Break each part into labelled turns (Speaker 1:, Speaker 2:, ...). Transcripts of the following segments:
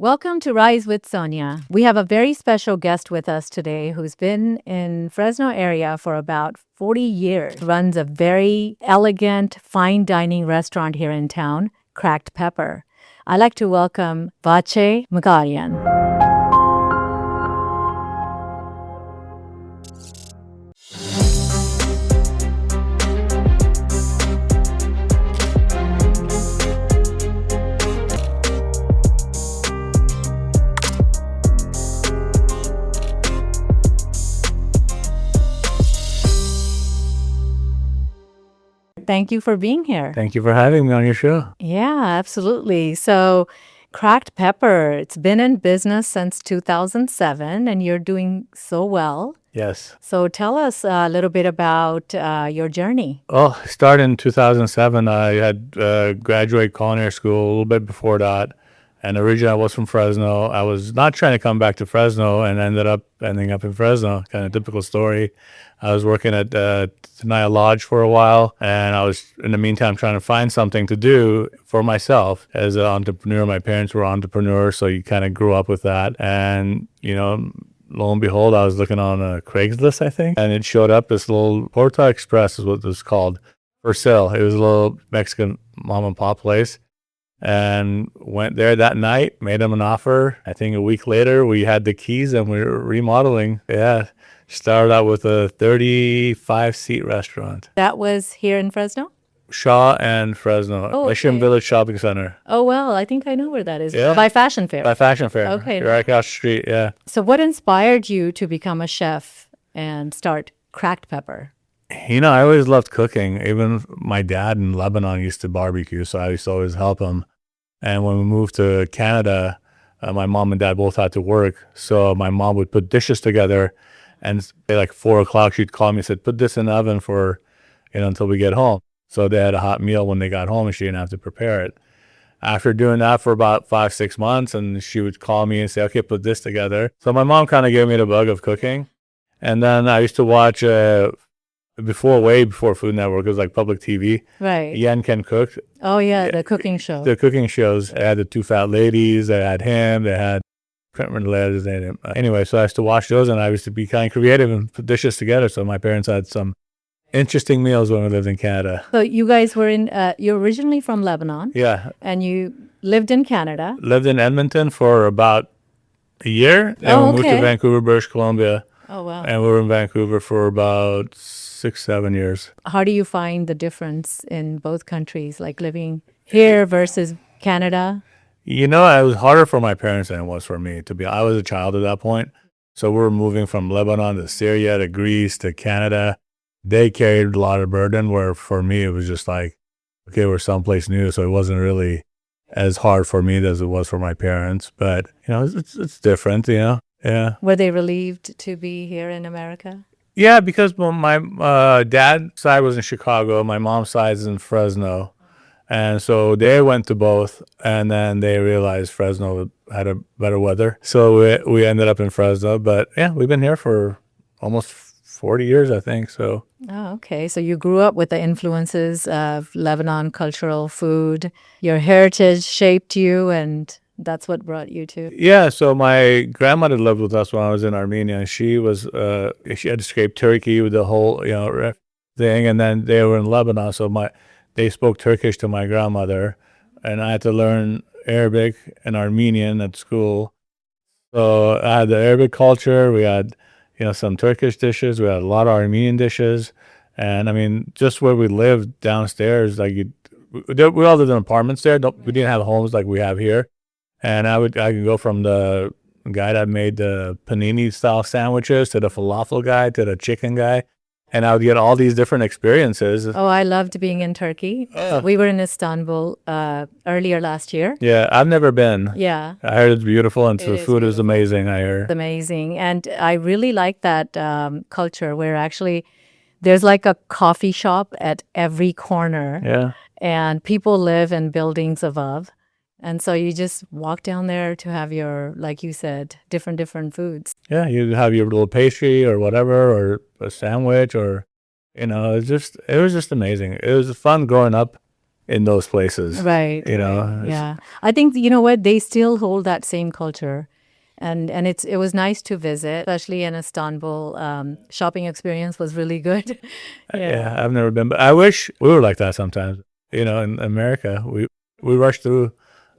Speaker 1: Welcome to Rise with Sonia. We have a very special guest with us today who's been in Fresno area for about 40 years. Runs a very elegant, fine dining restaurant here in town, Cracked Pepper. I'd like to welcome Vatche Moukhtarian. Thank you for being here.
Speaker 2: Thank you for having me on your show.
Speaker 1: Yeah, absolutely. So, Cracked Pepper, it's been in business since 2007 and you're doing so well.
Speaker 2: Yes.
Speaker 1: So, tell us a little bit about your journey.
Speaker 2: Well, started in 2007. I had graduated culinary school a little bit before that. And originally I was from Fresno. I was not trying to come back to Fresno and ending up in Fresno. Kind of typical story. I was working at Tenaya Lodge for a while, and I was, in the meantime, trying to find something to do for myself as an entrepreneur. My parents were entrepreneurs, so you kind of grew up with that. And, lo and behold, I was looking on a Craigslist, I think, and it showed up this little Porta Express is what it was called, for sale. It was a little Mexican mom and pop place. And went there that night, made them an offer. I think a week later, we had the keys and we were remodeling. Yeah, started out with a 35-seat restaurant.
Speaker 1: That was here in Fresno?
Speaker 2: Shaw and Fresno, Mission Village Shopping Center.
Speaker 1: Oh, well, I think I know where that is.
Speaker 2: Yeah.
Speaker 1: By Fashion Fair.
Speaker 2: By Fashion Fair.
Speaker 1: Okay.
Speaker 2: Right across the street, yeah.
Speaker 1: So what inspired you to become a chef and start Cracked Pepper?
Speaker 2: I always loved cooking. Even my dad in Lebanon used to barbecue, so I used to always help him. And when we moved to Canada, my mom and dad both had to work. So my mom would put dishes together, and at like 4 o'clock, she'd call me and said, put this in the oven for, until we get home. So they had a hot meal when they got home and she didn't have to prepare it. After doing that for about 5-6 months, and she would call me and say, okay, put this together. So my mom kind of gave me the bug of cooking. And then I used to watch way before Food Network, it was like public TV.
Speaker 1: Right.
Speaker 2: Yen Can Cook.
Speaker 1: Oh, yeah, the cooking show.
Speaker 2: The cooking shows. They had the Two Fat Ladies. They had him. They had, I can't remember the ladies' name. Anyway, so I used to watch those, and I used to be kind of creative and put dishes together. So my parents had some interesting meals when we lived in Canada.
Speaker 1: So you guys were you're originally from Lebanon.
Speaker 2: Yeah.
Speaker 1: And you lived in Canada.
Speaker 2: Lived in Edmonton for about a year. And we moved to Vancouver, British Columbia.
Speaker 1: Oh, wow.
Speaker 2: And we were in Vancouver for about 6-7 years.
Speaker 1: How do you find the difference in both countries, like living here versus Canada?
Speaker 2: It was harder for my parents than it was for me. I was a child at that point. So we were moving from Lebanon to Syria to Greece to Canada. They carried a lot of burden, where for me, it was just like, okay, we're someplace new. So it wasn't really as hard for me as it was for my parents. But, it's different, Yeah.
Speaker 1: Were they relieved to be here in America?
Speaker 2: Yeah, because my dad's side was in Chicago, my mom's side is in Fresno. And so they went to both, and then they realized Fresno had a better weather. So we ended up in Fresno. But yeah, we've been here for almost 40 years, I think. So.
Speaker 1: Oh, okay. So you grew up with the influences of Lebanon cultural food. Your heritage shaped you, and that's what brought you to.
Speaker 2: Yeah, so my grandmother lived with us when I was in Armenia, and she had to scrape turkey with the whole, thing, and then they were in Lebanon, so they spoke Turkish to my grandmother, and I had to learn Arabic and Armenian at school. So I had the Arabic culture, we had, some Turkish dishes, we had a lot of Armenian dishes, and I mean, just where we lived downstairs, like we all lived in apartments there, we didn't have homes like we have here. And I could go from the guy that made the panini style sandwiches to the falafel guy to the chicken guy. And I would get all these different experiences.
Speaker 1: Oh, I loved being in Turkey. We were in Istanbul earlier last year.
Speaker 2: Yeah, I've never been.
Speaker 1: Yeah.
Speaker 2: I heard it's beautiful, and the food is amazing, I heard.
Speaker 1: It's amazing. And I really like that culture where actually there's like a coffee shop at every corner.
Speaker 2: Yeah.
Speaker 1: And people live in buildings above. And so you just walk down there to have your, like you said, different foods.
Speaker 2: Yeah, you have your little pastry or whatever, or a sandwich, or, it was just amazing. It was fun growing up in those places.
Speaker 1: Right.
Speaker 2: You know,
Speaker 1: Yeah. I think, you know what, they still hold that same culture. And it was nice to visit, especially in Istanbul. Shopping experience was really good.
Speaker 2: yeah, I've never been, but I wish we were like that sometimes. You know, in America, we rush through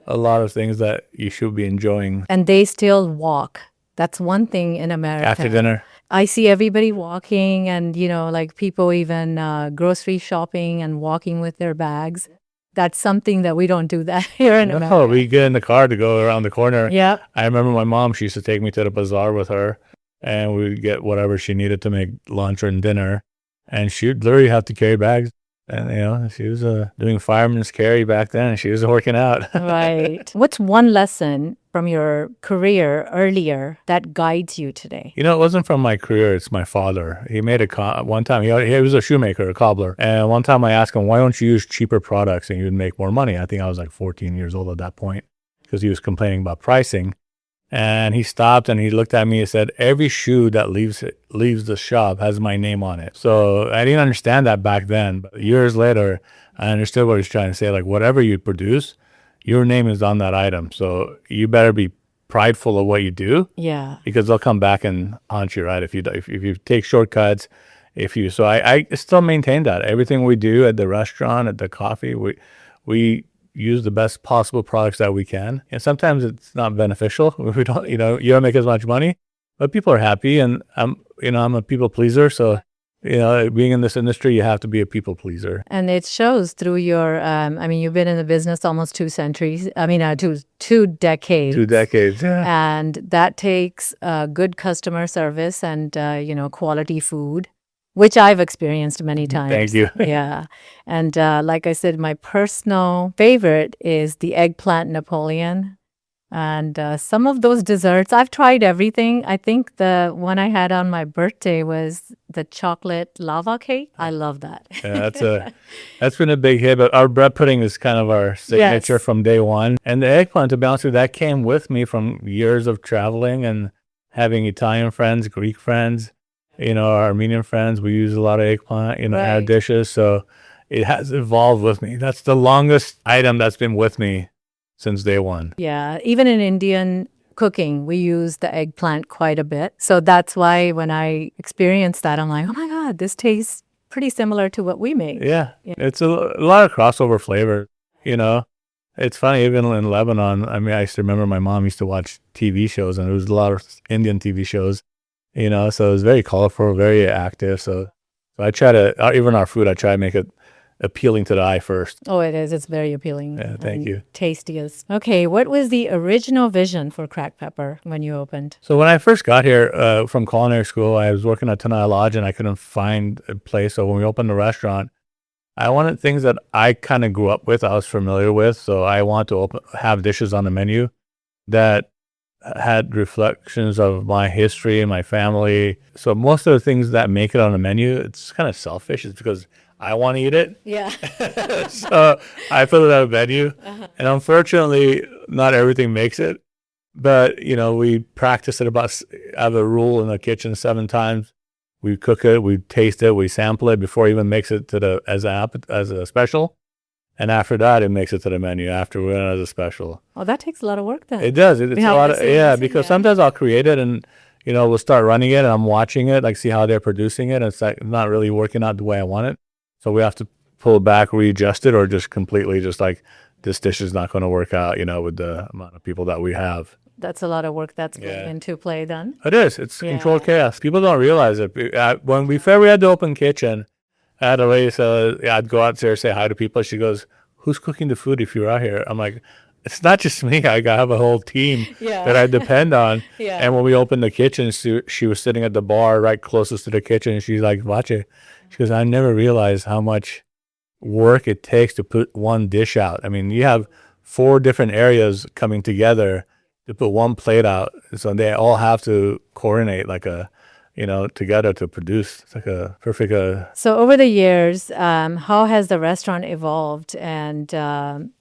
Speaker 2: a lot of things that you should be enjoying
Speaker 1: And they still walk. That's one thing in America.
Speaker 2: after dinner.
Speaker 1: I see everybody walking and, you know, like people even grocery shopping and walking with their bags. That's something that we don't do that here in America.
Speaker 2: No, we get in the car to go around the corner.
Speaker 1: Yep.
Speaker 2: I remember my mom, she used to take me to the bazaar with her, and we'd get whatever she needed to make lunch or dinner. And she'd literally have to carry bags. And, you know, she was doing fireman's carry back then. She was working out.
Speaker 1: Right. What's one lesson from your career earlier that guides you today?
Speaker 2: You know, it wasn't from my career. It's my father. He made one time. He was a shoemaker, a cobbler. And one time I asked him, why don't you use cheaper products and you'd make more money? I think I was like 14 years old at that point because he was complaining about pricing. And he stopped and he looked at me and said, every shoe that leaves the shop has my name on it. So I didn't understand that back then. But years later, I understood what he was trying to say. Like, whatever you produce, your name is on that item. So you better be prideful of what you do.
Speaker 1: Yeah.
Speaker 2: Because they'll come back and haunt you, right? If you take shortcuts, so I still maintain that. Everything we do at the restaurant, at the coffee, we use the best possible products that we can. And sometimes it's not beneficial. We don't, you don't make as much money, but people are happy. And I'm a people pleaser. So, being in this industry, you have to be a people pleaser.
Speaker 1: And it shows through your, you've been in the business almost 2 centuries. Two decades.
Speaker 2: 2 decades, yeah.
Speaker 1: And that takes good customer service and, quality food, which I've experienced many times.
Speaker 2: Thank you.
Speaker 1: Yeah. And like I said, my personal favorite is the eggplant Napoleon. And some of those desserts, I've tried everything. I think the one I had on my birthday was the chocolate lava cake. I love that.
Speaker 2: Yeah, that's been a big hit. But our bread pudding is kind of our signature from day one. And the eggplant, to be honest with you, that came with me from years of traveling and having Italian friends, Greek friends. Our Armenian friends, we use a lot of eggplant, in our dishes. So it has evolved with me. That's the longest item that's been with me since day one.
Speaker 1: Yeah. Even in Indian cooking, we use the eggplant quite a bit. So that's why when I experienced that, I'm like, oh my God, this tastes pretty similar to what we make.
Speaker 2: Yeah. It's a lot of crossover flavor. It's funny, even in Lebanon, I used to remember my mom used to watch TV shows, and there was a lot of Indian TV shows. So it was very colorful, very active. So I try to, even our food, I try to make it appealing to the eye first.
Speaker 1: Oh, it is. It's very appealing.
Speaker 2: Yeah, thank you.
Speaker 1: Tastiest. Okay, what was the original vision for Cracked Pepper when you opened?
Speaker 2: So when I first got here from culinary school, I was working at Tanai Lodge and I couldn't find a place. So when we opened the restaurant, I wanted things that I kind of grew up with, I was familiar with. So I want to have dishes on the menu that had reflections of my history and my family. So most of the things that make it on the menu, it's kind of selfish. It's because I want to eat it.
Speaker 1: Yeah.
Speaker 2: So I put it on a menu. And unfortunately, not everything makes it. But, we practice it I have a rule in the kitchen 7 times. We cook it, we taste it, we sample it before it even makes it to as a special. And after that, it makes it to the menu after we're in as a special.
Speaker 1: Oh, that takes a lot of work then.
Speaker 2: It does. It's a lot of, because sometimes I'll create it and, we'll start running it and I'm watching it, like see how they're producing it. And it's like not really working out the way I want it. So we have to pull back, readjust it, or just completely just like this dish is not going to work out, with the amount of people that we have.
Speaker 1: That's a lot of work that's going into play then.
Speaker 2: It is. It's controlled chaos. People don't realize it. When we had the open kitchen, I had a lady say, I'd go out there, say hi to people. She goes, who's cooking the food if you're out here? I'm like, it's not just me. I have a whole team that I depend on. And when we opened the kitchen, she was sitting at the bar right closest to the kitchen. And she's like, Vatche, she goes, I never realized how much work it takes to put one dish out. You have 4 different areas coming together to put one plate out. So they all have to coordinate together to produce. It's like a perfect.
Speaker 1: So over the years, how has the restaurant evolved and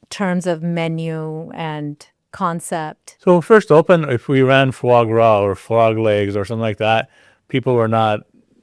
Speaker 1: terms of menu and concept?
Speaker 2: So first open, if we ran foie gras or frog legs or something like that, people were not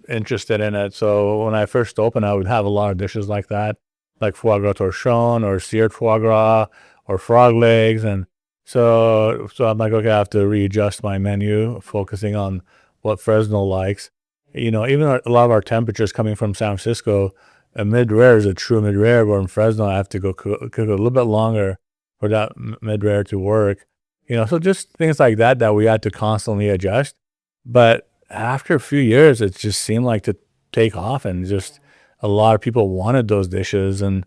Speaker 2: interested in it. So when I first opened, I would have a lot of dishes like that. like foie gras torchon or seared foie gras or frog legs. And so I'm like, okay, I have to readjust my menu, focusing on what Fresno likes. Even a lot of our temperatures coming from San Francisco, a mid-rare is a true mid-rare, where in Fresno I have to go cook a little bit longer for that mid-rare to work. So just things like that we had to constantly adjust. But after a few years, it just seemed like to take off, and just a lot of people wanted those dishes. And,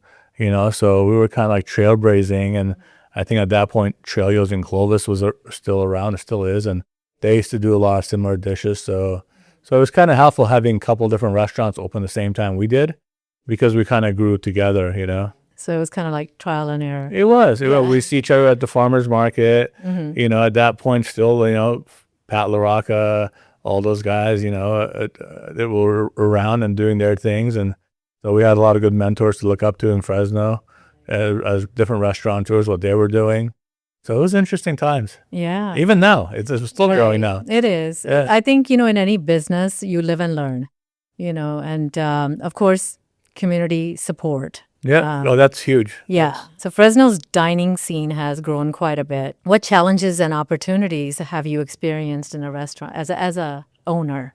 Speaker 2: so we were kind of like trailblazing. And I think at that point, Trailio's in Clovis was still around, it still is. And they used to do a lot of similar dishes. So it was kind of helpful having a couple different restaurants open the same time we did, because we kind of grew together.
Speaker 1: So it was kind of like trial and error.
Speaker 2: It was. We see each other at the farmer's market. At that point still, Pat LaRocca, all those guys, that were around and doing their things. And so we had a lot of good mentors to look up to in Fresno as different restaurateurs, what they were doing. So it was interesting times.
Speaker 1: Yeah.
Speaker 2: Even now, it's still growing now.
Speaker 1: It is.
Speaker 2: Yeah.
Speaker 1: I think, in any business, you live and learn, and of course, community support.
Speaker 2: Yeah. That's huge.
Speaker 1: Yeah. So Fresno's dining scene has grown quite a bit. What challenges and opportunities have you experienced in a restaurant as a owner?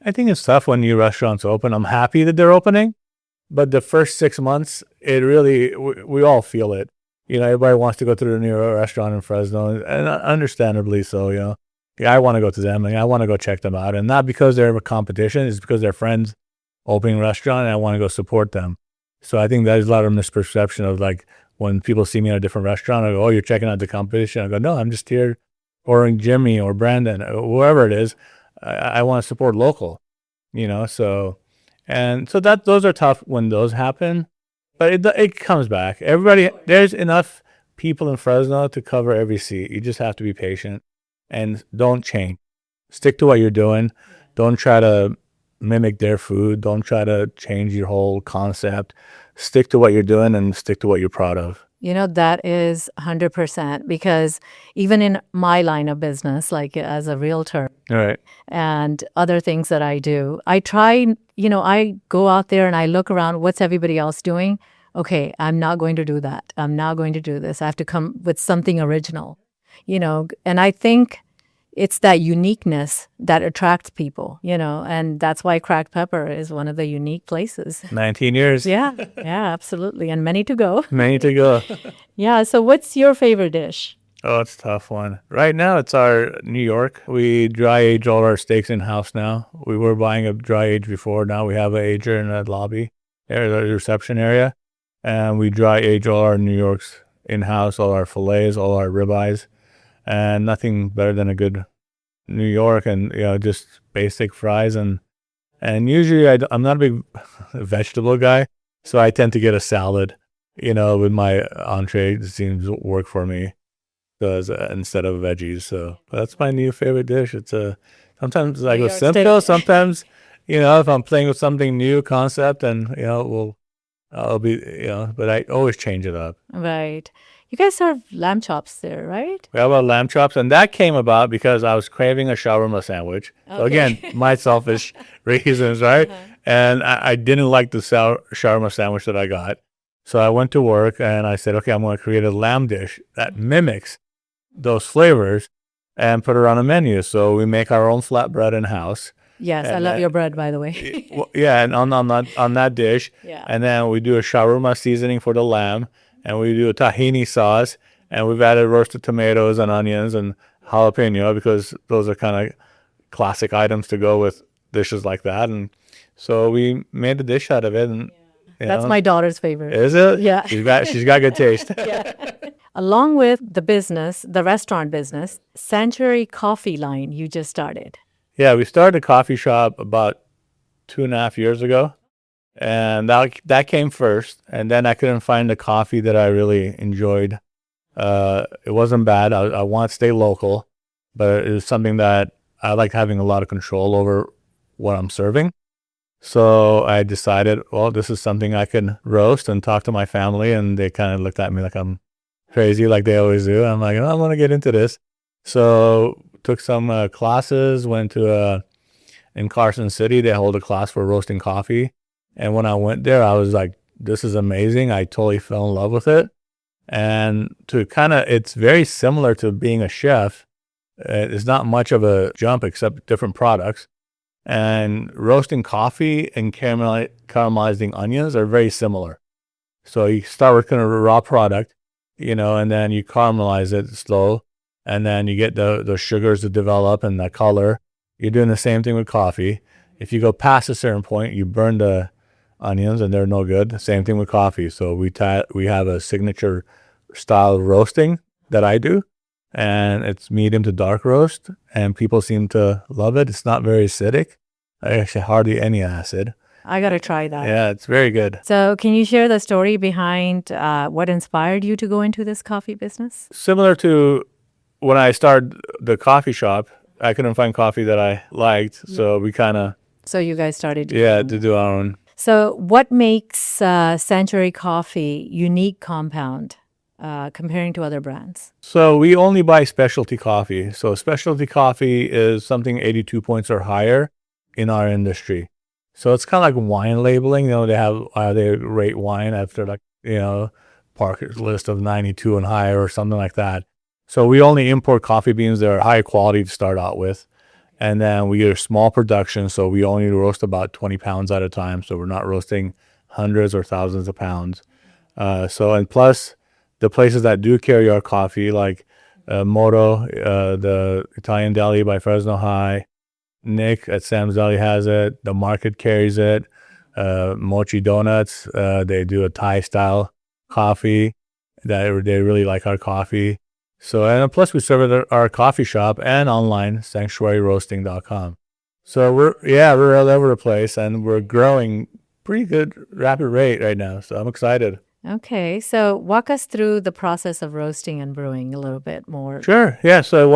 Speaker 2: I think it's tough when new restaurants open. I'm happy that they're opening, but the first 6 months, it really, we all feel it. Everybody wants to go to the new restaurant in Fresno, and understandably so. Yeah, I want to go to them, and I want to go check them out, and not because they're a competition, it's because they're friends opening a restaurant, and I want to go support them. So I think there's a lot of misperception of, like, when people see me at a different restaurant, I go, "Oh, you're checking out the competition." I go, "No, I'm just here ordering Jimmy or Brandon, or whoever it is. I want to support local." So those are tough when those happen, but it comes back. There's enough people in Fresno to cover every seat. You just have to be patient and don't change. Stick to what you're doing. Don't try to mimic their food. Don't try to change your whole concept. Stick to what you're doing and stick to what you're proud of.
Speaker 1: That is 100%, because even in my line of business, like as a realtor,
Speaker 2: Right.
Speaker 1: and other things that I do, I try, I go out there and I look around, what's everybody else doing? Okay, I'm not going to do that. I'm not going to do this. I have to come with something original, and I think it's that uniqueness that attracts people, and that's why Cracked Pepper is one of the unique places.
Speaker 2: 19 years.
Speaker 1: Yeah, absolutely. And many to go.
Speaker 2: Many to go.
Speaker 1: Yeah. So what's your favorite dish?
Speaker 2: Oh, it's a tough one. Right now, it's our New York. We dry age all our steaks in-house now. We were buying a dry age before. Now we have an ager in the lobby, the reception area. And we dry age all our New Yorks in-house, all our fillets, all our ribeyes. And nothing better than a good New York, and just basic fries. And usually I'm not a big vegetable guy, so I tend to get a salad, with my entree. It seems to work for me. Instead of veggies. So that's my new favorite dish. It's sometimes I go simple. Sometimes, if I'm playing with something new concept, and I'll be, but I always change it up.
Speaker 1: Right. You guys serve lamb chops there, right?
Speaker 2: We have our lamb chops, and that came about because I was craving a shawarma sandwich. Okay. So again, my selfish reasons, right? And I didn't like the shawarma sandwich that I got. So I went to work and I said, okay, I'm going to create a lamb dish that mimics those flavors and put it on a menu. So we make our own flatbread in-house.
Speaker 1: Yes, I love your bread, by the way.
Speaker 2: Yeah, and on that dish.
Speaker 1: Yeah.
Speaker 2: And then we do a shawarma seasoning for the lamb, and we do a tahini sauce, and we've added roasted tomatoes and onions and jalapeno, because those are kind of classic items to go with dishes like that. And so we made a dish out of it. And
Speaker 1: that's my daughter's favorite.
Speaker 2: Is it?
Speaker 1: Yeah.
Speaker 2: She's got good taste.
Speaker 1: Yeah. Along with the restaurant business, Sanctuary Coffee line you just started.
Speaker 2: Yeah, we started a coffee shop about 2.5 years ago. And that came first. And then I couldn't find the coffee that I really enjoyed. It wasn't bad. I want to stay local, but it was something that I liked having a lot of control over what I'm serving. So I decided, well, this is something I can roast, and talk to my family. And they kind of looked at me like I'm crazy, like they always do. I'm like, oh, I want to get into this. So took some classes, went to in Carson City. They hold a class for roasting coffee. And when I went there, I was like this is amazing. I totally fell in love with it. And it's very similar to being a chef. It's not much of a jump except different products. And roasting coffee and caramelizing onions are very similar. So you start with kind of a raw product, and then you caramelize it slow, and then you get the sugars to develop and the color. You're doing the same thing with coffee. If you go past a certain point, you burn the onions and they're no good. Same thing with coffee. So we have a signature style of roasting that I do, and it's medium to dark roast, and people seem to love it. It's not very acidic. Actually, hardly any acid.
Speaker 1: I got to try that.
Speaker 2: Yeah, it's very good.
Speaker 1: So can you share the story behind what inspired you to go into this coffee business?
Speaker 2: Similar to when I started the coffee shop, I couldn't find coffee that I liked. So we
Speaker 1: So you guys started.
Speaker 2: to do our own.
Speaker 1: So what makes Sanctuary Coffee unique compound comparing to other brands?
Speaker 2: So we only buy specialty coffee. So specialty coffee is something 82 points or higher in our industry. So it's kind of like wine labeling. They rate wine after Parker's list of 92 and higher or something like that. So we only import coffee beans that are high quality to start out with. And then we get a small production. So we only roast about 20 pounds at a time. So we're not roasting hundreds or thousands of pounds. And plus the places that do carry our coffee, like Moto, the Italian Deli by Fresno High, Nick at Sam's Deli has it. The Market carries it. Mochi Donuts, they do a Thai style coffee. They really like our coffee. So, and plus we serve it at our coffee shop and online, sanctuaryroasting.com. So we're all over the place, and we're growing pretty good, rapid rate right now. So I'm excited.
Speaker 1: Okay, so walk us through the process of roasting and brewing a little bit more.
Speaker 2: Sure. Yeah. So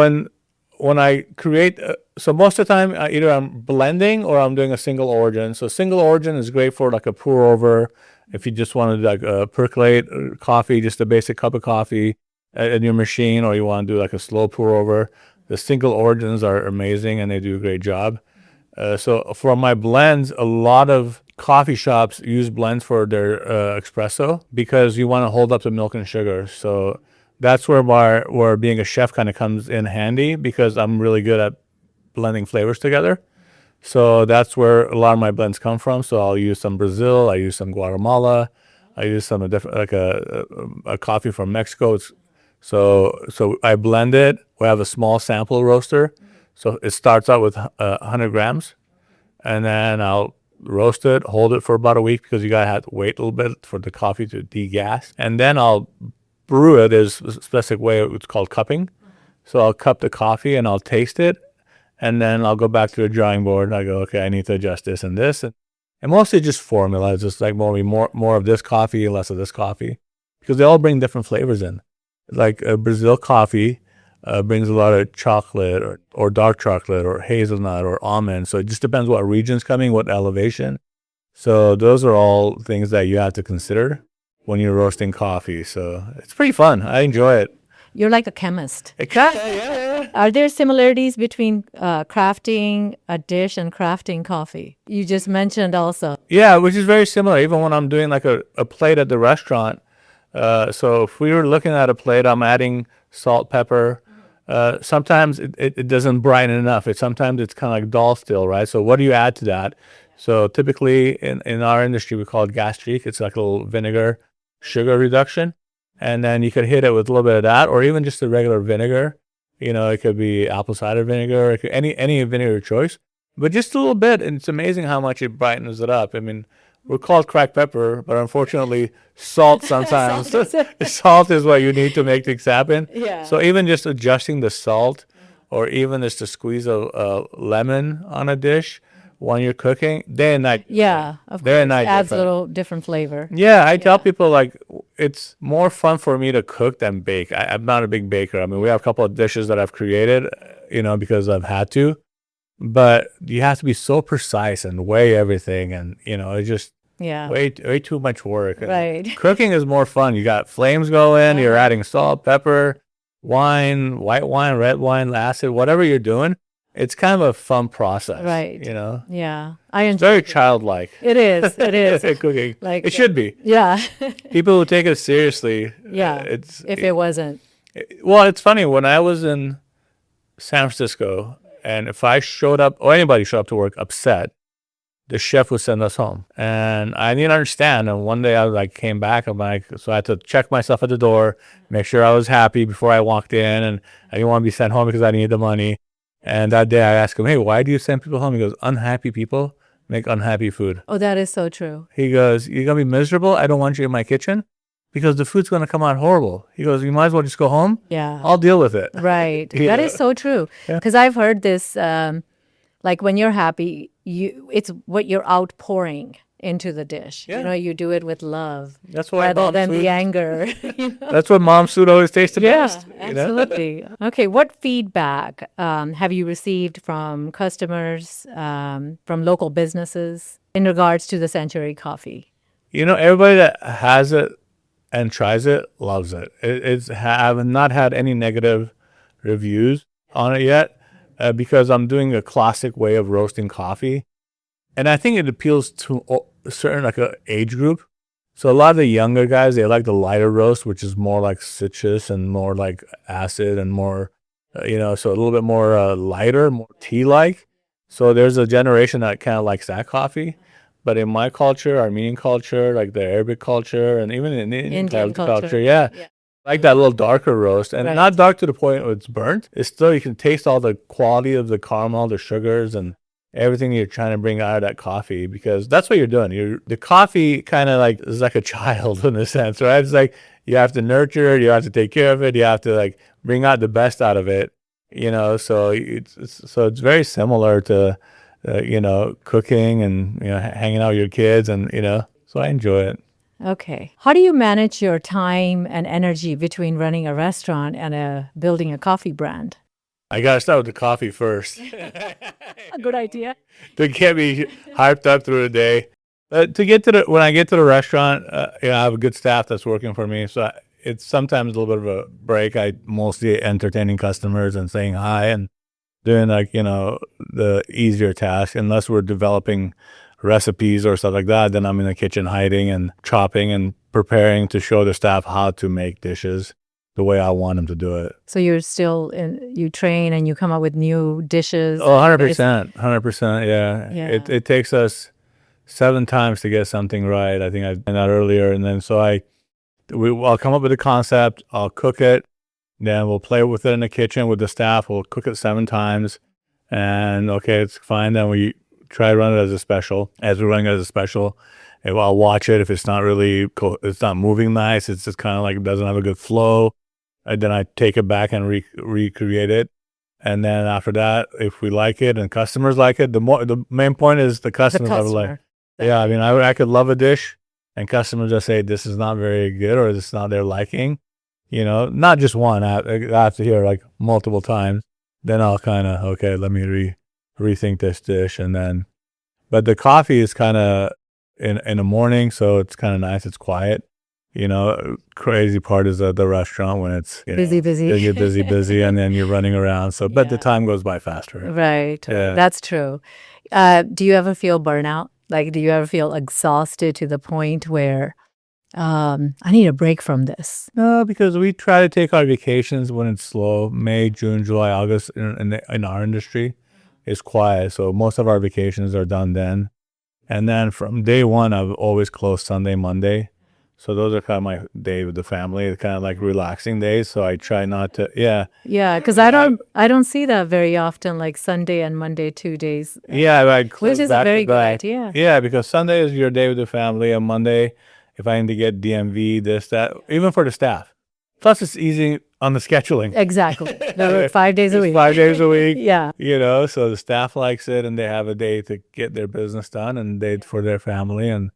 Speaker 2: when I create, so most of the time, either I'm blending or I'm doing a single origin. So single origin is great for like a pour over. If you just want to percolate coffee, just a basic cup of coffee in your machine, or you want to do like a slow pour over, the single origins are amazing and they do a great job. So for my blends, a lot of coffee shops use blends for their espresso because you want to hold up the milk and sugar. So that's where being a chef kind of comes in handy, because I'm really good at blending flavors together. So that's where a lot of my blends come from. So I'll use some Brazil, I use some Guatemala, I use some different, like a coffee from Mexico. So I blend it. We have a small sample roaster. So it starts out with 100 grams, and then I'll roast it, hold it for about a week, because you gotta have to wait a little bit for the coffee to degas. And then I'll brew it. There's a specific way, it's called cupping. So I'll cup the coffee and I'll taste it, and then I'll go back to the drawing board and I go, okay, I need to adjust this and this. And mostly just formula. It's just like more of this coffee, less of this coffee, because they all bring different flavors in. Like Brazil coffee brings a lot of chocolate or dark chocolate or hazelnut or almond. So it just depends what region's coming, what elevation. So those are all things that you have to consider when you're roasting coffee. So it's pretty fun. I enjoy it.
Speaker 1: You're like a chemist.
Speaker 2: Yeah.
Speaker 1: Are there similarities between crafting a dish and crafting coffee? You just mentioned also.
Speaker 2: Yeah, which is very similar. Even when I'm doing like a plate at the restaurant. So if we were looking at a plate, I'm adding salt, pepper. Sometimes it doesn't brighten enough. Sometimes it's kind of like dull still, right? So what do you add to that? So typically in our industry, we call it gastrique. It's like a little vinegar, sugar reduction. And then you could hit it with a little bit of that, or even just a regular vinegar. It could be apple cider vinegar, any vinegar choice, but just a little bit. And it's amazing how much it brightens it up. I mean, we're called cracked pepper, but unfortunately, salt sometimes. Salt is what you need to make things happen.
Speaker 1: Yeah.
Speaker 2: So even just adjusting the salt, or even just a squeeze of lemon on a dish when you're cooking, day and night.
Speaker 1: Yeah, of
Speaker 2: Day and
Speaker 1: course.
Speaker 2: night
Speaker 1: Adds a
Speaker 2: different.
Speaker 1: little different flavor.
Speaker 2: Yeah, I tell people, like, it's more fun for me to cook than bake. I'm not a big baker. I mean, we have a couple of dishes that I've created, because I've had to. But you have to be so precise and weigh everything, and it's just way too much work.
Speaker 1: Right.
Speaker 2: Cooking is more fun. You got flames going, you're adding salt, pepper, wine, white wine, red wine, acid, whatever you're doing. it's kind of a fun process,
Speaker 1: Right.
Speaker 2: you know.
Speaker 1: Yeah. I
Speaker 2: It's
Speaker 1: enjoy
Speaker 2: very childlike.
Speaker 1: it. Is. It is.
Speaker 2: Cooking.
Speaker 1: Like,
Speaker 2: It should be.
Speaker 1: yeah.
Speaker 2: People who take it seriously,
Speaker 1: Yeah.
Speaker 2: it's
Speaker 1: If it wasn't.
Speaker 2: well, it's funny when I was in San Francisco, and if I showed up or anybody showed up to work upset, the chef would send us home, and I didn't understand. And one day I like came back, I'm like, so I had to check myself at the door, make sure I was happy before I walked in, and I didn't want to be sent home because I needed the money. And that day I asked him, hey, why do you send people home? He goes, unhappy people make unhappy food.
Speaker 1: Oh, that is so true.
Speaker 2: He goes, you're going to be miserable? I don't want you in my kitchen because the food's going to come out horrible. He goes, you might as well just go home.
Speaker 1: Yeah.
Speaker 2: I'll deal with it.
Speaker 1: Right.
Speaker 2: Yeah.
Speaker 1: That is so true. Because I've heard this, like when you're happy, it's what you're outpouring into the dish.
Speaker 2: Yeah.
Speaker 1: You know, you do it with love
Speaker 2: That's why
Speaker 1: rather
Speaker 2: mom's
Speaker 1: than
Speaker 2: food,
Speaker 1: the anger. You know?
Speaker 2: that's what mom's food always tastes the
Speaker 1: Yeah,
Speaker 2: best. You know?
Speaker 1: absolutely. Okay, what feedback have you received from customers, from local businesses in regards to the Century Coffee?
Speaker 2: You know, everybody that has it and tries it loves it. I've not had any negative reviews on it yet because I'm doing a classic way of roasting coffee. And I think it appeals to a certain like a age group. So a lot of the younger guys, they like the lighter roast, which is more like citrus and more like acid and more, so a little bit more lighter, more tea-like. So there's a generation that kind of likes that coffee. But in my culture, Armenian culture, like the Arabic culture, and even in
Speaker 1: Indian culture.
Speaker 2: yeah, like that little darker roast. And
Speaker 1: Right.
Speaker 2: not dark to the point where it's burnt. It's still, you can taste all the quality of the caramel, the sugars, and everything you're trying to bring out of that coffee, because that's what you're doing. The coffee kind of like is like a child in a sense, right? It's like you have to nurture it, you have to take care of it, you have to like bring out the best out of it, So it's very similar to cooking and hanging out with your kids, and so I enjoy it.
Speaker 1: Okay. How do you manage your time and energy between running a restaurant and building a coffee brand?
Speaker 2: I gotta start with the coffee first
Speaker 1: A good idea.
Speaker 2: to get me hyped up through the day. When I get to the restaurant, I have a good staff that's working for me, so it's sometimes a little bit of a break. I mostly entertaining customers and saying hi and doing the easier task. Unless we're developing recipes or stuff like that, then I'm in the kitchen hiding and chopping and preparing to show the staff how to make dishes the way I want them to do it.
Speaker 1: So you're still you train and you come up with new dishes.
Speaker 2: Oh, 100%. 100%. Yeah.
Speaker 1: Yeah.
Speaker 2: It takes us 7 times to get something right. I think I did that earlier. And then so I'll come up with a concept, I'll cook it, then we'll play with it in the kitchen with the staff. We'll cook it 7 times. And okay, it's fine. Then we try to run it as a special. As we're running it as a special, and I'll watch it. If it's not really, it's not moving nice, it's just kind of like it doesn't have a good flow. And then I take it back and recreate it. And then after that, if we like it and customers like it, the main point is the customers have like.
Speaker 1: customer.
Speaker 2: Yeah, I mean, I could love a dish, and customers just say this is not very good or this is not their liking. Not just one. I have to hear like multiple times. Then I'll kind of okay, let me rethink this dish, and then. But the coffee is kind of in the morning, so it's kind of nice. It's quiet. Crazy part is the restaurant when it's
Speaker 1: Busy.
Speaker 2: you get busy, and then you're running around. So, but the time goes by faster.
Speaker 1: Right.
Speaker 2: Yeah.
Speaker 1: That's true. Do you ever feel burnout? Like, do you ever feel exhausted to the point where I need a break from this?
Speaker 2: No, because we try to take our vacations when it's slow. May, June, July, August in our industry is quiet. So most of our vacations are done then. And then from day one, I've always closed Sunday, Monday. So those are kind of my day with the family, kind of like relaxing days. So I try not to,
Speaker 1: Yeah, because I don't see that very often, like Sunday and Monday, 2 days.
Speaker 2: Yeah, I close
Speaker 1: Which is a
Speaker 2: back
Speaker 1: very
Speaker 2: to
Speaker 1: good
Speaker 2: back.
Speaker 1: idea.
Speaker 2: Yeah, because Sunday is your day with the family, and Monday, if I need to get DMV, this, that, even for the staff. Plus, it's easy on the scheduling.
Speaker 1: Exactly. They work 5 days a
Speaker 2: It's
Speaker 1: week.
Speaker 2: 5 days a week.
Speaker 1: Yeah.
Speaker 2: So the staff likes it, and they have a day to get their business done and day for their family, and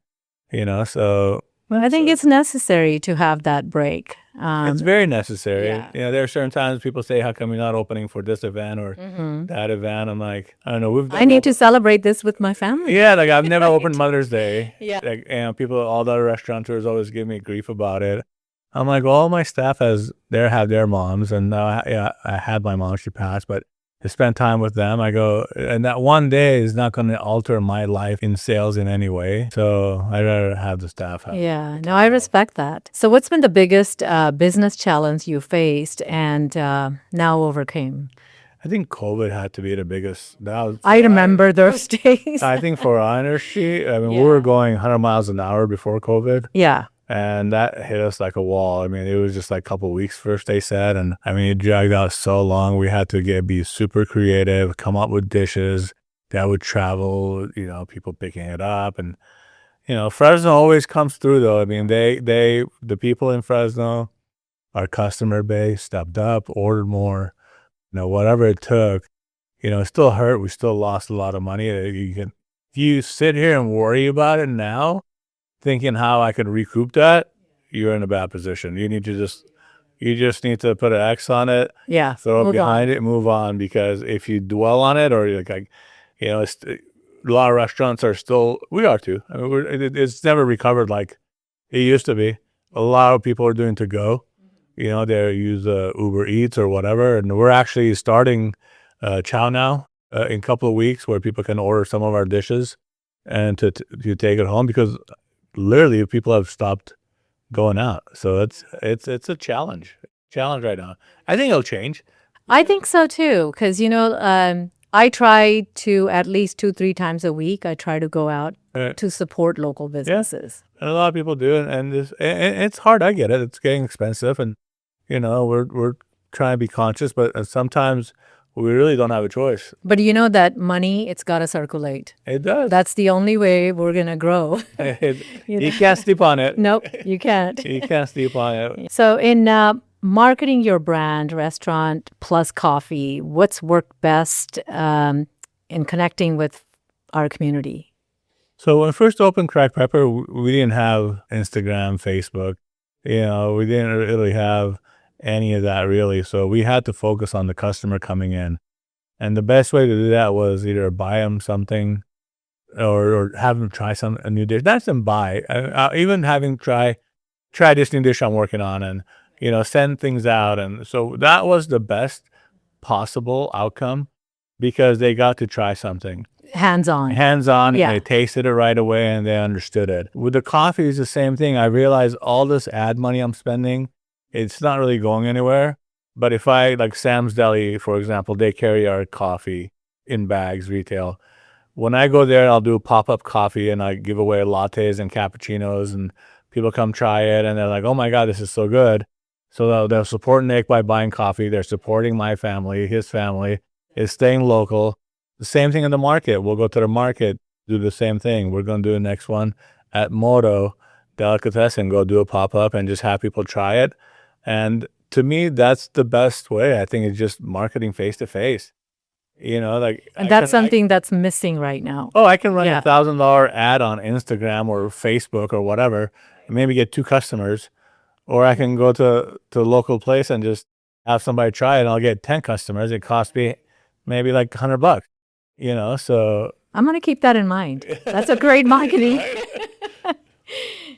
Speaker 2: so.
Speaker 1: I think it's necessary to have that break.
Speaker 2: It's very necessary.
Speaker 1: Yeah.
Speaker 2: There are certain times people say, how come you're not opening for this event or that event? I'm like, I don't know.
Speaker 1: I need to celebrate this with my family.
Speaker 2: Yeah, like I've never opened Mother's Day.
Speaker 1: Yeah.
Speaker 2: Like, people, all the restaurateurs always give me grief about it. I'm like, all my staff have their moms, and now I had my mom, she passed, but to spend time with them. I go, and that one day is not going to alter my life in sales in any way. So I'd rather have the staff have.
Speaker 1: Yeah, no, I respect that. So, what's been the biggest business challenge you faced and now overcame?
Speaker 2: I think COVID had to be the biggest.
Speaker 1: I remember those days.
Speaker 2: I think for our industry, I mean, we
Speaker 1: Yeah.
Speaker 2: were going 100 miles an hour before COVID.
Speaker 1: Yeah.
Speaker 2: And that hit us like a wall. I mean, it was just like a couple of weeks first, they said. And I mean, it dragged out so long. We had to be super creative, come up with dishes that would travel, people picking it up. And, Fresno always comes through though. I mean, the people in Fresno, our customer base stepped up, ordered more, whatever it took, it still hurt. We still lost a lot of money. If you sit here and worry about it now, thinking how I could recoup that, you're in a bad position. You just need to put an X on it.
Speaker 1: Yeah.
Speaker 2: Throw it behind it, move on. Because if you dwell on it, or it's, a lot of restaurants are still. We are too. I mean, it's never recovered like it used to be. A lot of people are doing to go. They use Uber Eats or whatever, and we're actually starting Chow Now in a couple of weeks, where people can order some of our dishes and to take it home, because literally people have stopped going out. So it's a challenge right now. I think it'll change.
Speaker 1: I think so too, because I try to at least 2-3 times a week. I try to go out to support local businesses.
Speaker 2: And a lot of people do, and it's hard. I get it. It's getting expensive, and we're trying to be conscious, but sometimes we really don't have a choice.
Speaker 1: But you know that money, it's got to circulate.
Speaker 2: It does.
Speaker 1: That's the only way we're going to grow.
Speaker 2: You can't sleep on it.
Speaker 1: Nope, you can't.
Speaker 2: You can't sleep on it.
Speaker 1: So in marketing your brand, restaurant plus coffee, what's worked best in connecting with our community?
Speaker 2: So when we first opened Cracked Pepper, we didn't have Instagram, Facebook. We didn't really have any of that really. So we had to focus on the customer coming in. And the best way to do that was either buy them something or have them try a new dish. That's them buy. Even having try this new dish I'm working on, and, send things out. And so that was the best possible outcome, because they got to try something.
Speaker 1: Hands-on.
Speaker 2: Yeah. They tasted it right away and they understood it. With the coffee, it's the same thing. I realized all this ad money I'm spending, it's not really going anywhere. But if like Sam's Deli, for example, they carry our coffee in bags, retail. When I go there, I'll do pop-up coffee and I give away lattes and cappuccinos, and people come try it and they're like, oh my God, this is so good. So they'll support Nick by buying coffee. They're supporting my family. His family is staying local. The same thing in the market. We'll go to the market, do the same thing. We're going to do the next one at Moto Delicatessen, go do a pop-up and just have people try it. And to me, that's the best way. I think it's just marketing face-to-face.
Speaker 1: And that's something that's missing right now.
Speaker 2: Oh, I can run a $1,000 ad on Instagram or Facebook or whatever, and maybe get 2 customers. Or I can go to a local place and just have somebody try it, and I'll get 10 customers. It costs me maybe like $100. So
Speaker 1: I'm going to keep that in mind. That's a great marketing.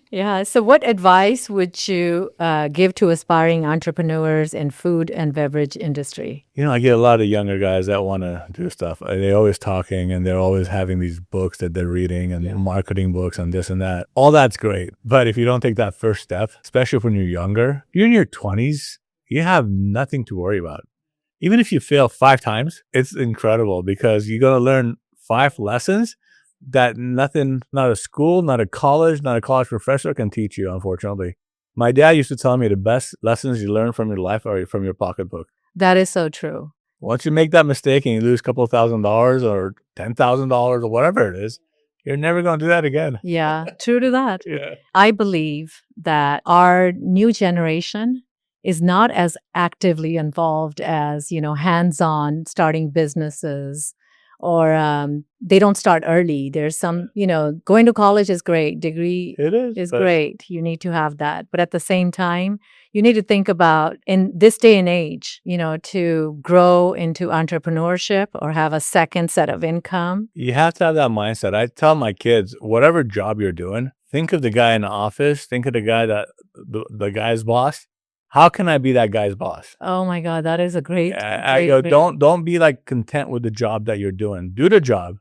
Speaker 1: Yeah. So what advice would you give to aspiring entrepreneurs in food and beverage industry?
Speaker 2: I get a lot of younger guys that want to do stuff. They're always talking and they're always having these books that they're reading and marketing books and this and that. All that's great. But if you don't take that first step, especially when you're younger, you're in your 20s, you have nothing to worry about. Even if you fail 5 times, it's incredible, because you're going to learn 5 lessons that nothing, not a school, not a college professor can teach you, unfortunately. My dad used to tell me the best lessons you learn from your life are from your pocketbook.
Speaker 1: That is so true.
Speaker 2: Once you make that mistake and you lose a couple of $1,000s or $10,000 or whatever it is, you're never going to do that again.
Speaker 1: Yeah, true to that.
Speaker 2: Yeah.
Speaker 1: I believe that our new generation is not as actively involved as, hands-on starting businesses, or they don't start early. There's some, going to college is great. Degree is great. You need to have that. But at the same time, you need to think about, in this day and age, to grow into entrepreneurship or have a second set of income.
Speaker 2: You have to have that mindset. I tell my kids, whatever job you're doing, think of the guy in the office, think of the guy the guy's boss, how can I be that guy's boss?
Speaker 1: Oh my God, that is a great,
Speaker 2: I go, don't be like content with the job that you're doing. Do the job,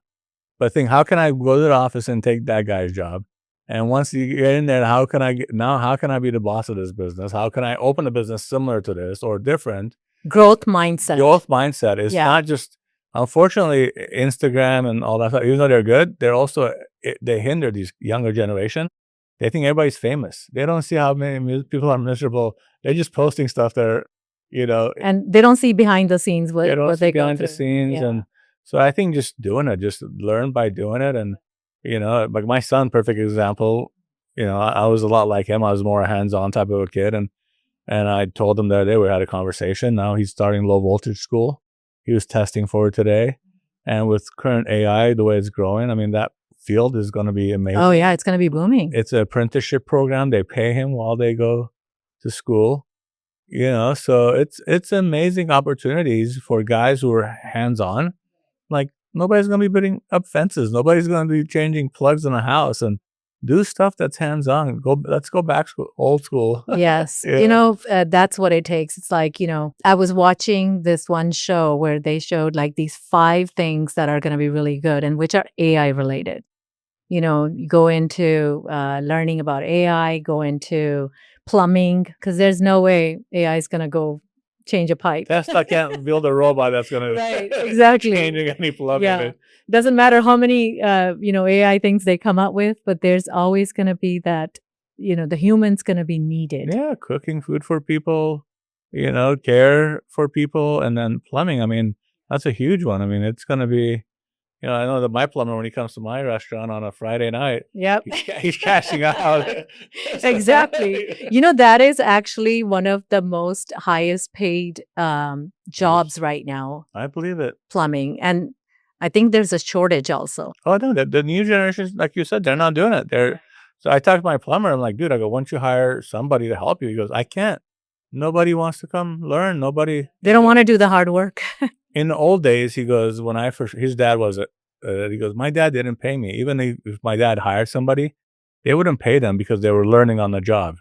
Speaker 2: but think, how can I go to the office and take that guy's job? And once you get in there, how can I be the boss of this business? How can I open a business similar to this or different?
Speaker 1: growth mindset.
Speaker 2: Growth mindset is not just, unfortunately, Instagram and all that stuff, even though they're good, they're also, they hinder these younger generation. They think everybody's famous. They don't see how many people are miserable. They're just posting stuff that are,
Speaker 1: and they don't see behind the scenes
Speaker 2: they don't
Speaker 1: what
Speaker 2: see
Speaker 1: they go
Speaker 2: behind the
Speaker 1: through.
Speaker 2: scenes.
Speaker 1: Yeah.
Speaker 2: And so I think just doing it, just learn by doing it. And, like my son, perfect example, I was a lot like him. I was more a hands-on type of a kid. And I told him the other day, we had a conversation. Now he's starting low voltage school. He was testing for it today. And with current AI, the way it's growing, I mean, that field is going to be amazing.
Speaker 1: Oh yeah, it's going to be booming.
Speaker 2: It's an apprenticeship program. They pay him while they go to school. So it's amazing opportunities for guys who are hands-on. Like, nobody's going to be putting up fences. Nobody's going to be changing plugs in a house, and do stuff that's hands-on. Let's go back old school.
Speaker 1: Yes.
Speaker 2: Yeah.
Speaker 1: That's what it takes. It's like, I was watching this one show where they showed like these 5 things that are going to be really good and which are AI related. You go into learning about AI, go into plumbing, because there's no way AI is going to go change a pipe.
Speaker 2: Tesla can't build a robot that's going to
Speaker 1: Right, exactly.
Speaker 2: changing any plumbing.
Speaker 1: Yeah. Doesn't matter how many, AI things they come up with, but there's always going to be that, the human's going to be needed.
Speaker 2: Yeah, cooking food for people, care for people, and then plumbing. I mean, that's a huge one. I mean, it's going to be, I know that my plumber, when he comes to my restaurant on a Friday night,
Speaker 1: Yep.
Speaker 2: he's cashing out.
Speaker 1: Exactly. That is actually one of the most highest paid jobs right now,
Speaker 2: I believe it.
Speaker 1: plumbing. And I think there's a shortage also.
Speaker 2: Oh, no, the new generation, like you said, they're not doing it. So I talked to my plumber. I'm like, dude, I go, once you hire somebody to help you, he goes, I can't. Nobody wants to come learn. Nobody.
Speaker 1: They don't want to do the hard work.
Speaker 2: In the old days, he goes, his dad was, he goes, my dad didn't pay me. Even if my dad hired somebody, they wouldn't pay them because they were learning on the job.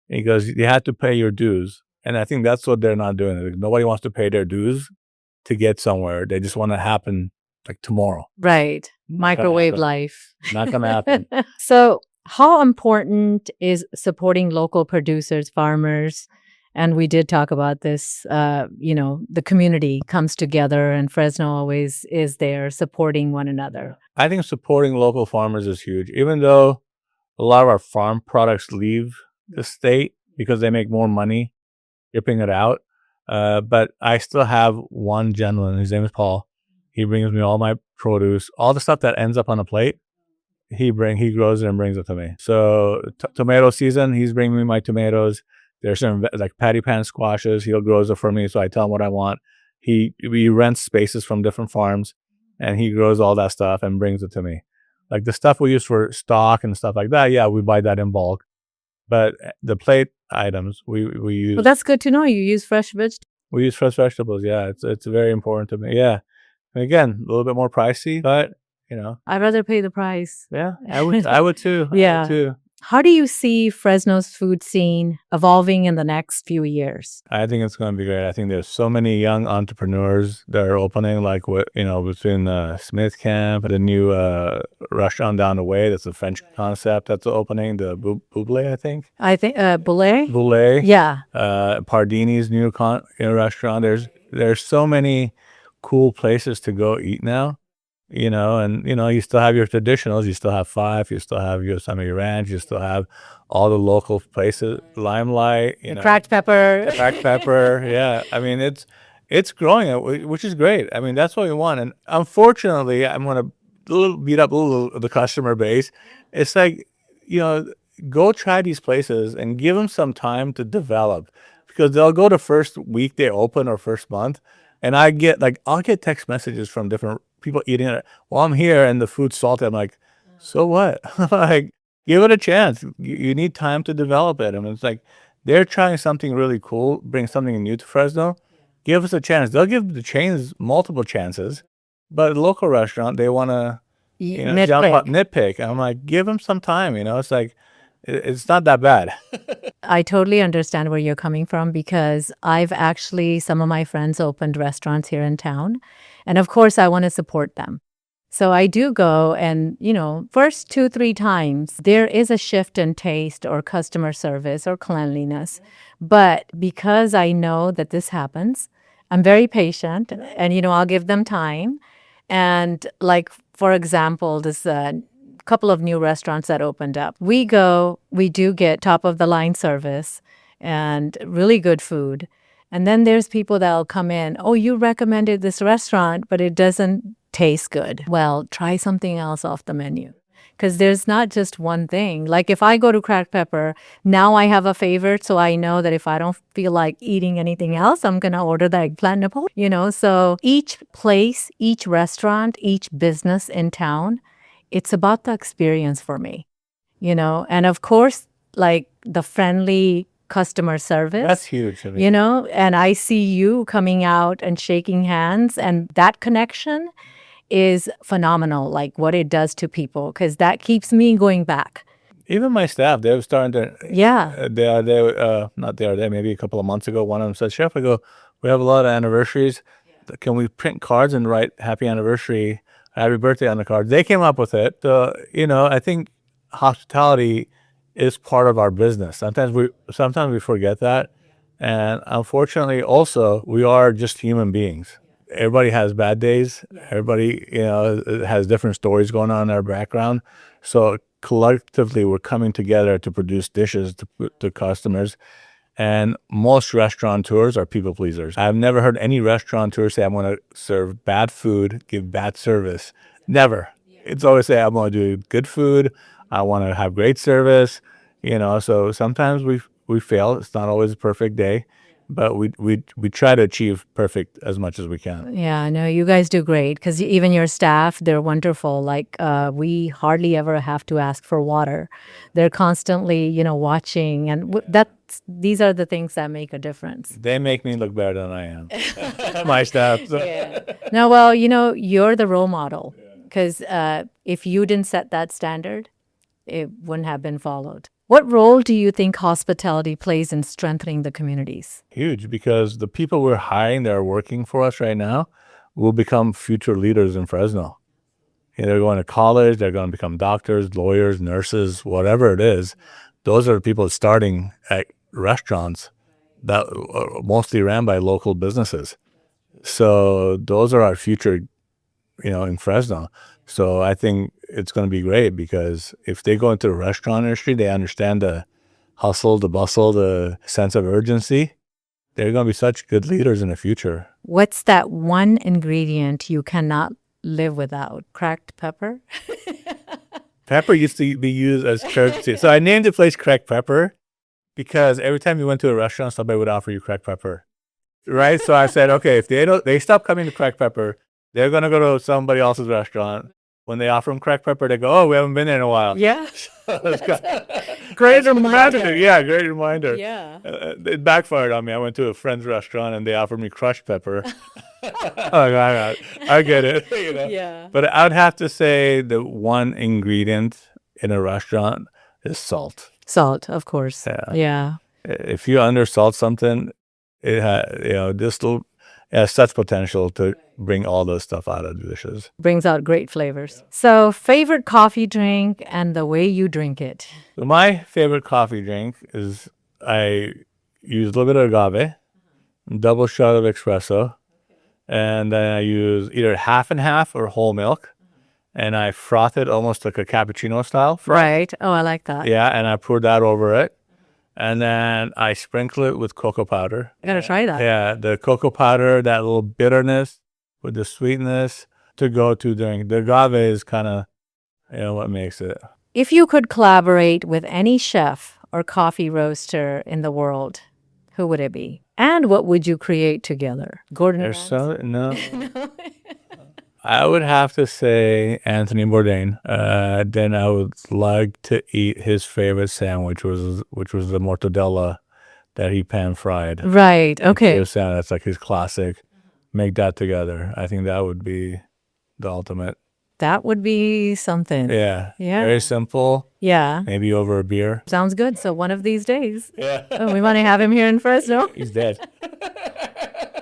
Speaker 2: And he goes, you had to pay your dues. And I think that's what they're not doing. Like, nobody wants to pay their dues to get somewhere. They just want to happen like tomorrow.
Speaker 1: Right. Microwave life.
Speaker 2: Not going to happen.
Speaker 1: So how important is supporting local producers, farmers? And we did talk about this, the community comes together and Fresno always is there supporting one another.
Speaker 2: I think supporting local farmers is huge. Even though a lot of our farm products leave the state because they make more money shipping it out. But I still have one gentleman, his name is Paul. He brings me all my produce, all the stuff that ends up on a plate. He grows it and brings it to me. So tomato season, he's bringing me my tomatoes. There's some like patty pan squashes. He'll grows it for me, so I tell him what I want. We rent spaces from different farms, and he grows all that stuff and brings it to me. Like the stuff we use for stock and stuff like that, yeah, we buy that in bulk. But the plate items we use.
Speaker 1: Well, that's good to know. You use fresh vegetables.
Speaker 2: We use fresh vegetables. Yeah, it's very important to me. Yeah, and again, a little bit more pricey, but
Speaker 1: I'd rather pay the price.
Speaker 2: Yeah, I would too.
Speaker 1: Yeah.
Speaker 2: I would too.
Speaker 1: How do you see Fresno's food scene evolving in the next few years?
Speaker 2: I think it's going to be great. I think there's so many young entrepreneurs that are opening, like between Smith Camp, the new restaurant down the way. That's a French concept that's opening. The Buble, I think.
Speaker 1: Boulet?
Speaker 2: Boulet.
Speaker 1: Yeah.
Speaker 2: Pardini's new restaurant. There's so many cool places to go eat now. And you still have your traditionals. You still have Five. You still have Yosemite Ranch. You still have all the local places, Limelight.
Speaker 1: Cracked pepper.
Speaker 2: Cracked pepper. Yeah, I mean it's growing, which is great. I mean that's what we want. And unfortunately, I'm gonna beat up a little the customer base. It's like go try these places and give them some time to develop, because they'll go the first week they open or first month, and I'll get text messages from different people eating it. Well, I'm here and the food's salty. I'm like, so what? Like, give it a chance. You need time to develop it. I mean, it's like they're trying something really cool, bring something new to Fresno. Give us a chance. They'll give the chains multiple chances, but a local restaurant, they want to nitpick. I'm like, give them some time. It's like It's not that bad.
Speaker 1: I totally understand where you're coming from because some of my friends opened restaurants here in town. And of course, I want to support them. So I do go and, first 2, 3 times, there is a shift in taste or customer service or cleanliness. But because I know that this happens, I'm very patient and, I'll give them time. And like, for example, this couple of new restaurants that opened up. We do get top of the line service and really good food. And then there's people that'll come in, oh, you recommended this restaurant, but it doesn't taste good. Well, try something else off the menu. Because there's not just one thing. Like if I go to Cracked Pepper, now I have a favorite, so I know that if I don't feel like eating anything else, I'm going to order the eggplant Napoleon. So each place, each restaurant, each business in town, it's about the experience for me, and of course, like the friendly customer service.
Speaker 2: That's huge. I mean,
Speaker 1: And I see you coming out and shaking hands, and that connection is phenomenal, like what it does to people, because that keeps me going back.
Speaker 2: even my staff, they were starting to.
Speaker 1: Yeah.
Speaker 2: Not the other day, maybe a couple of months ago. One of them said, "Chef, I go, we have a lot of anniversaries. Can we print cards and write happy anniversary, happy birthday on the card?" They came up with it. So, I think hospitality is part of our business. Sometimes we forget that. And unfortunately, also, we are just human beings. Everybody has bad days. Everybody, has different stories going on in their background. So collectively, we're coming together to produce dishes to customers. And most restaurateurs are people pleasers. I've never heard any restaurateur say, I'm going to serve bad food, give bad service. Never. It's always say, I'm going to do good food. I want to have great service. So sometimes we fail. It's not always a perfect day, but we try to achieve perfect as much as we can.
Speaker 1: Yeah, no, you guys do great because even your staff, they're wonderful. Like we hardly ever have to ask for water. They're constantly, watching, and these are the things that make a difference.
Speaker 2: They make me look better than I am. My staff. So.
Speaker 1: Yeah. No, well, you're the role model because if you didn't set that standard, it wouldn't have been followed. What role do you think hospitality plays in strengthening the communities?
Speaker 2: Huge, because the people we're hiring that are working for us right now will become future leaders in Fresno. They're going to college, they're going to become doctors, lawyers, nurses, whatever it is. Those are the people starting at restaurants that are mostly ran by local businesses. So those are our future, in Fresno. So I think it's going to be great because if they go into the restaurant industry, they understand the hustle, the bustle, the sense of urgency. They're going to be such good leaders in the future.
Speaker 1: What's that one ingredient you cannot live without? Cracked pepper?
Speaker 2: Pepper used to be used as courtesy. So I named the place Cracked Pepper because every time you went to a restaurant, somebody would offer you cracked pepper. Right? So I said, okay, if they stop coming to Cracked Pepper, they're going to go to somebody else's restaurant. When they offer them cracked pepper, they go, oh, we haven't been there in a while.
Speaker 1: Yeah.
Speaker 2: Great reminder. Yeah, great reminder.
Speaker 1: Yeah.
Speaker 2: It backfired on me. I went to a friend's restaurant and they offered me crushed pepper. I get it.
Speaker 1: Yeah.
Speaker 2: But I would have to say the one ingredient in a restaurant is salt.
Speaker 1: Salt, of course. Yeah.
Speaker 2: If you undersalt something, it has such potential to bring all those stuff out of the dishes.
Speaker 1: Brings out great flavors. So, favorite coffee drink and the way you drink it.
Speaker 2: So my favorite coffee drink is I use a little bit of agave, double shot of espresso, and then I use either half and half or whole milk, and I froth it almost like a cappuccino style.
Speaker 1: Right. Oh, I like that.
Speaker 2: Yeah, and I pour that over it. And then I sprinkle it with cocoa powder.
Speaker 1: I gotta try that.
Speaker 2: Yeah, the cocoa powder, that little bitterness with the sweetness to go to during. The agave is kind of, what makes it.
Speaker 1: If you could collaborate with any chef or coffee roaster in the world, who would it be? And what would you create together? Gordon Ramsay?
Speaker 2: No. I would have to say Anthony Bourdain. Then I would like to eat his favorite sandwich, which was the mortadella that he pan fried.
Speaker 1: Right. Okay.
Speaker 2: That's like his classic. Make that together. I think that would be the ultimate.
Speaker 1: That would be something.
Speaker 2: Yeah.
Speaker 1: Yeah.
Speaker 2: Very simple.
Speaker 1: Yeah.
Speaker 2: Maybe over a beer.
Speaker 1: Sounds good. So one of these days,
Speaker 2: Yeah.
Speaker 1: we want to have him here in Fresno.
Speaker 2: He's dead.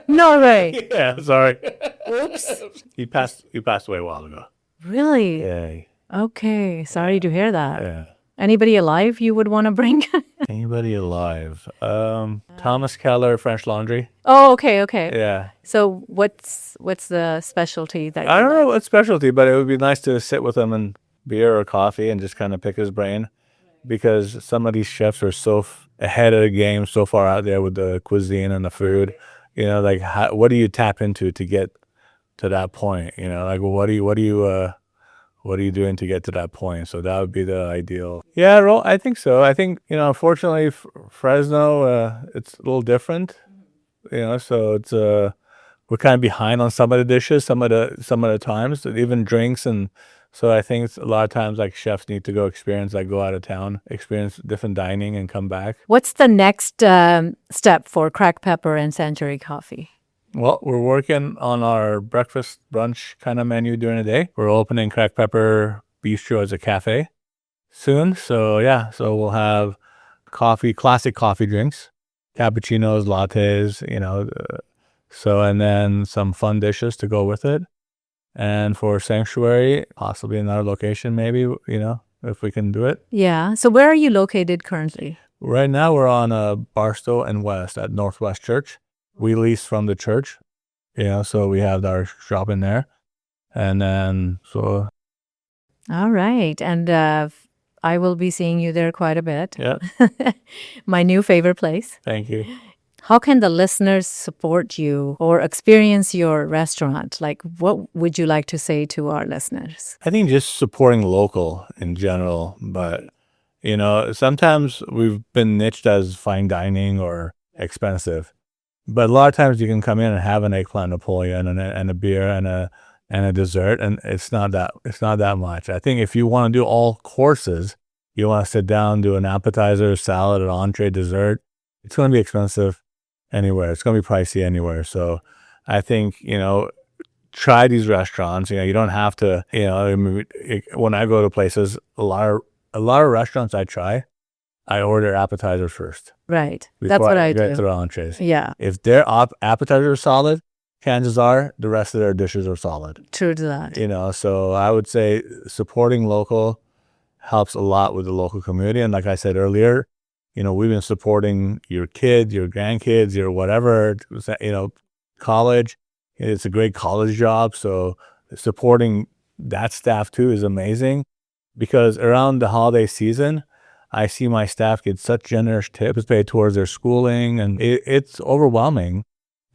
Speaker 1: No way.
Speaker 2: Yeah, sorry.
Speaker 1: Oops.
Speaker 2: He passed away a while ago.
Speaker 1: Really?
Speaker 2: Yeah.
Speaker 1: Okay. Sorry to hear that.
Speaker 2: Yeah.
Speaker 1: Anybody alive you would want to bring?
Speaker 2: Anybody alive? Thomas Keller, French Laundry.
Speaker 1: Oh, okay. Okay.
Speaker 2: Yeah.
Speaker 1: So what's the specialty that
Speaker 2: I
Speaker 1: you
Speaker 2: don't
Speaker 1: like?
Speaker 2: know what specialty, but it would be nice to sit with him and beer or coffee and just kind of pick his brain, because some of these chefs are so ahead of the game, so far out there with the cuisine and the food. You know, like what do you tap into to get to that point? You know, like what are you doing to get to that point? So that would be the ideal. Yeah, I think so. I think, unfortunately, Fresno, it's a little different. So it's we're kind of behind on some of the dishes, some of the times, even drinks, and so I think a lot of times like chefs need to go out of town, experience different dining, and come back.
Speaker 1: What's the next step for Cracked Pepper and Century Coffee?
Speaker 2: Well, we're working on our breakfast brunch kind of menu during the day. We're opening Cracked Pepper Bistro as a cafe soon. So yeah, so we'll have classic coffee drinks, cappuccinos, lattes, and then some fun dishes to go with it. And for Sanctuary, possibly another location, maybe, if we can do it.
Speaker 1: Yeah. So where are you located currently?
Speaker 2: Right now we're on Barstow and West at Northwest Church. We lease from the church, so we have our shop in there. And then, so.
Speaker 1: All right. And I will be seeing you there quite a bit.
Speaker 2: Yeah.
Speaker 1: My new favorite place.
Speaker 2: Thank you.
Speaker 1: How can the listeners support you or experience your restaurant? Like, what would you like to say to our listeners?
Speaker 2: I think just supporting local in general, but, sometimes we've been niched as fine dining or expensive. But a lot of times you can come in and have an eggplant Napoleon and a beer and a dessert, and it's not that much. I think if you want to do all courses, you want to sit down, do an appetizer, salad, an entree, dessert, it's going to be expensive anywhere. It's going to be pricey anywhere. So I think, try these restaurants. You don't have to, when I go to places, a lot of restaurants I order appetizers first.
Speaker 1: Right. That's what I do.
Speaker 2: Get to the entrees.
Speaker 1: Yeah.
Speaker 2: If their appetizers are solid, chances are the rest of their dishes are solid.
Speaker 1: True to that.
Speaker 2: So I would say supporting local helps a lot with the local community. And like I said earlier, we've been supporting your kids, your grandkids, your whatever, college. It's a great college job. So supporting that staff too is amazing, because around the holiday season, I see my staff get such generous tips paid towards their schooling, and it's overwhelming.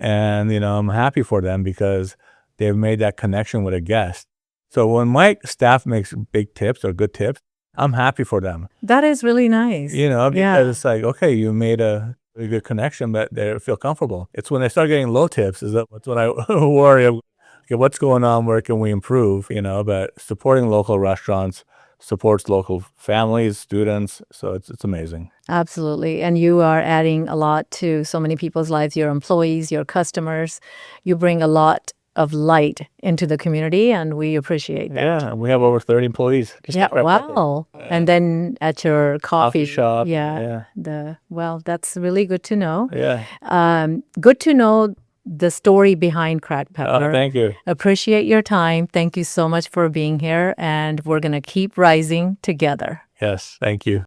Speaker 2: And, I'm happy for them because they've made that connection with a guest. So when my staff makes big tips or good tips, I'm happy for them.
Speaker 1: That is really nice.
Speaker 2: Because it's like, okay, you made a good connection, but they feel comfortable. It's when they start getting low tips that's when I worry. Okay, what's going on? Where can we improve? But supporting local restaurants supports local families, students. So it's amazing.
Speaker 1: Absolutely. And you are adding a lot to so many people's lives, your employees, your customers. You bring a lot of light into the community, and we appreciate that.
Speaker 2: Yeah, and we have over 30 employees.
Speaker 1: Wow. And then at your coffee
Speaker 2: shop.
Speaker 1: Yeah. That's really good to know.
Speaker 2: Yeah.
Speaker 1: Good to know the story behind Cracked Pepper.
Speaker 2: Thank you.
Speaker 1: Appreciate your time. Thank you so much for being here, and we're going to keep rising together.
Speaker 2: Yes, thank you.